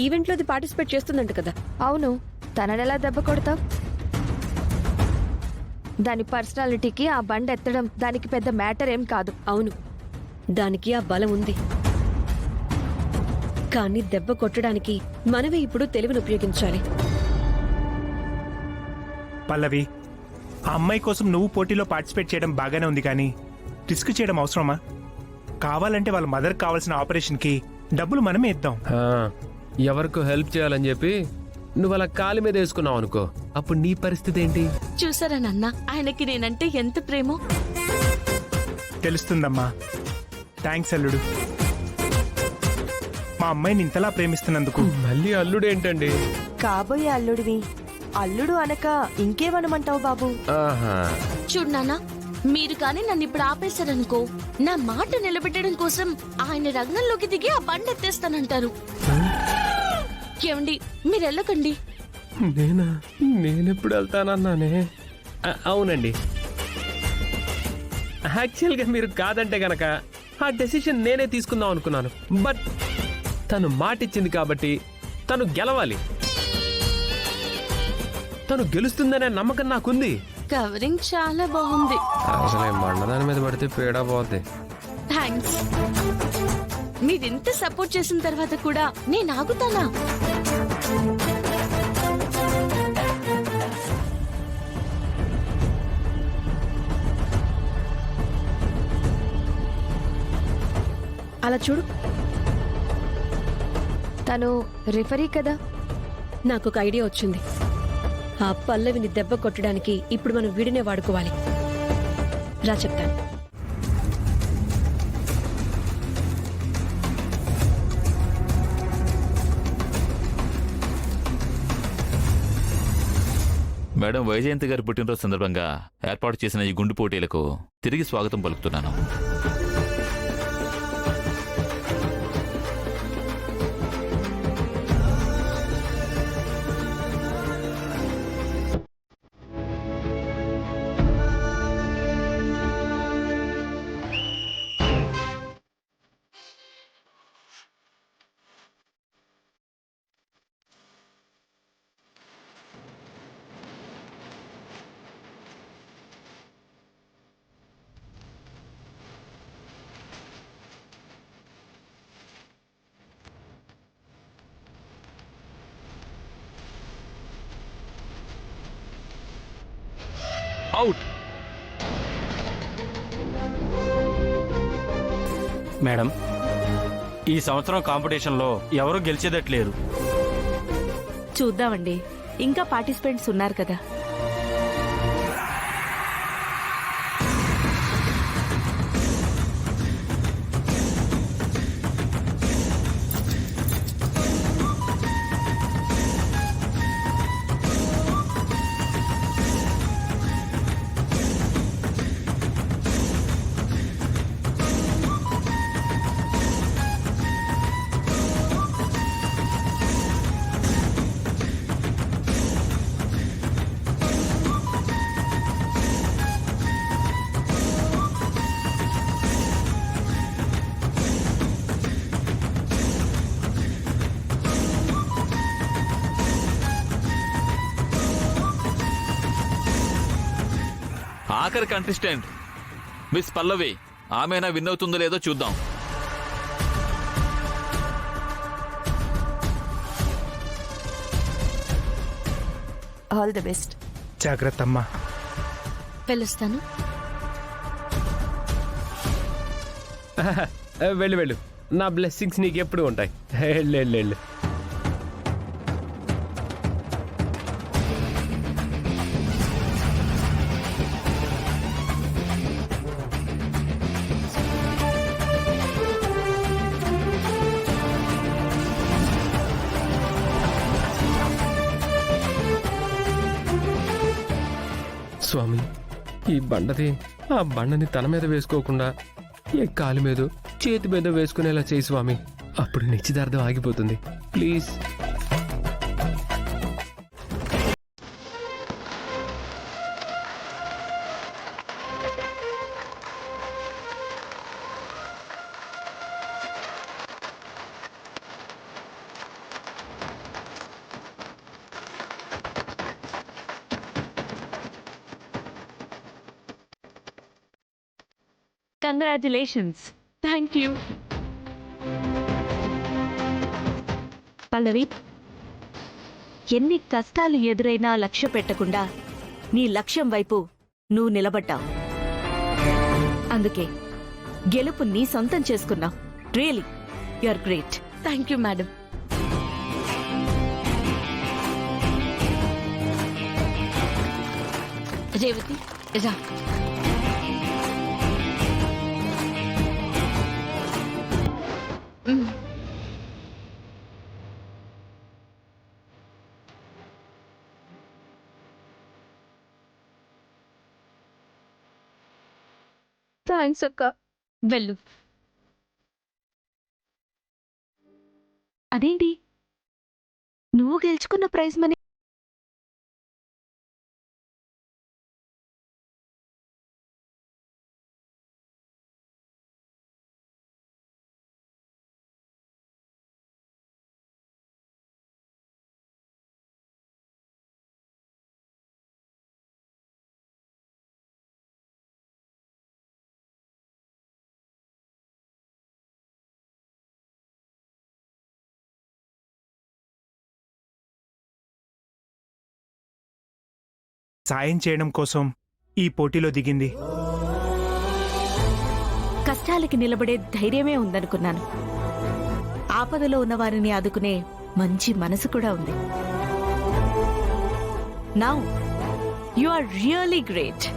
ఈవెంట్లోది participate చేస్తుందంట కదా. అవును, తననెలా దెబ్బ కొడతావు? దాని పర్సనాలిటీకి ఆ బండి ఎత్తడం దానికి పెద్ద మ్యాటర్ ఏం కాదు. అవును, దానికి ఆ బలం ఉంది. కానీ దెబ్బ కొట్టడానికి మనమే ఇప్పుడు తెలివిని ఉపయోగించాలి. పల్లవి, ఆ అమ్మాయి కోసం నువ్వు పోటీలో పార్టిసిపేట్ చేయడం బాగానే ఉంది, కానీ రిస్క్ చేయడం అవసరమా? కావాలంటే వాళ్ళ మదర్కి కావాల్సిన ఆపరేషన్కి డబ్బులు మనమే ఇద్దాం. ఎవరికో హెల్ప్ చేయాలని చెప్పి నువ్వు అలా కాలు మీద వేసుకున్నావు అనుకో, అప్పుడు నీ పరిస్థితి ఏంటి? చూసారా నాన్న, ఆయనకి నేనంటే ఎంత ప్రేమో. తెలుస్తుందమ్మా. థ్యాంక్స్ అల్లుడు. మా అమ్మాయిని ఇంతలా ప్రేమిస్తున్నందుకు. మళ్ళీ అల్లుడు ఏంటండి? కాబోయే అల్లుడివి. అల్లుడు అనక ఇంకేమనమంటావు బాబు? చూడు నాన్న, మీరు కానీ నన్ను ఇప్పుడు ఆపేశారనుకో, నా మాట నిలబెట్టడం కోసం ఆయన రంగంలోకి దిగి ఆ బండి ఎత్తేస్తానంటారు. ఏమండి, మీరు వెళ్ళకండి. నేనెప్పుడు వెళ్తానన్నానే? అవునండి, యాక్చువల్గా మీరు కాదంటే గనక ఆ డెసిషన్ నేనే తీసుకుందాం అనుకున్నాను. బట్ తను మాటిచ్చింది కాబట్టి తను గెలవాలి. తను గెలుస్తుందనే నమ్మకం నాకుంది. కవరింగ్ చాలా బాగుంది. అసలు బండదాని మీద పడితే పేడా పోద్ది. థ్యాంక్స్. మీరింత సపోర్ట్ చేసిన తర్వాత కూడా నేను ఆగుతానా? అలా చూడు, తను రిఫరీ కదా. నాకు ఒక ఐడియా వచ్చింది. ఆ పల్లవిని దెబ్బ కొట్టడానికి ఇప్పుడు మనం వీడినే వాడుకోవాలి. రా చెప్తాను. మేడం, వైజయంతి గారి పుట్టినరోజు సందర్భంగా ఏర్పాటు చేసిన ఈ గుండు పోటీలకు తిరిగి స్వాగతం పలుకుతున్నాను. అవుట్. మేడం, ఈ సంవత్సరం కాంపిటీషన్లో ఎవరూ గెలిచేదట్లేరు. చూద్దామండి, ఇంకా పార్టిసిపెంట్స్ ఉన్నారు కదా. ఆఖరి కంటెస్టెంట్ మిస్ పల్లవి. ఆమెనా విన్ అవుతుందో లేదో చూద్దాం. All the best. జాగ్రత్త అమ్మా. పిలుస్తాను. వెళ్ళు వెళ్ళు, నా బ్లెస్సింగ్స్ నీకు ఎప్పుడు ఉంటాయి. వెళ్ళు వెళ్ళు వెళ్ళు. స్వామి, ఈ బండది ఆ బండని తన మీద వేసుకోకుండా ఏ కాలు మీద చేతి మీద వేసుకునేలా చేయి స్వామి. అప్పుడు నిశ్చితార్థం ఆగిపోతుంది. Please. Congratulations. Thank you. Pallavi, ఎన్ని కష్టాలు ఎదురైనా లక్ష్య పెట్టకుండా నీ లక్ష్యం వైపు నువ్వు నిలబడ్డావు. అందుకే గెలుపు నీ సొంతం చేసుకున్నావు. Really you are great. Thank you madam. Revathi రా. థ్యాంక్స్ అక్క. వెళ్ళు. అదేంటి, నువ్వు గెలుచుకున్న ప్రైజ్ మనీ సాయం చేయడం కోసం ఈ పోటీలో దిగింది. కష్టాలకి నిలబడే ధైర్యమే ఉందనుకున్నాను. ఆపదలో ఉన్న వారిని ఆదుకునే మంచి మనసు కూడా ఉంది. Now you are really great.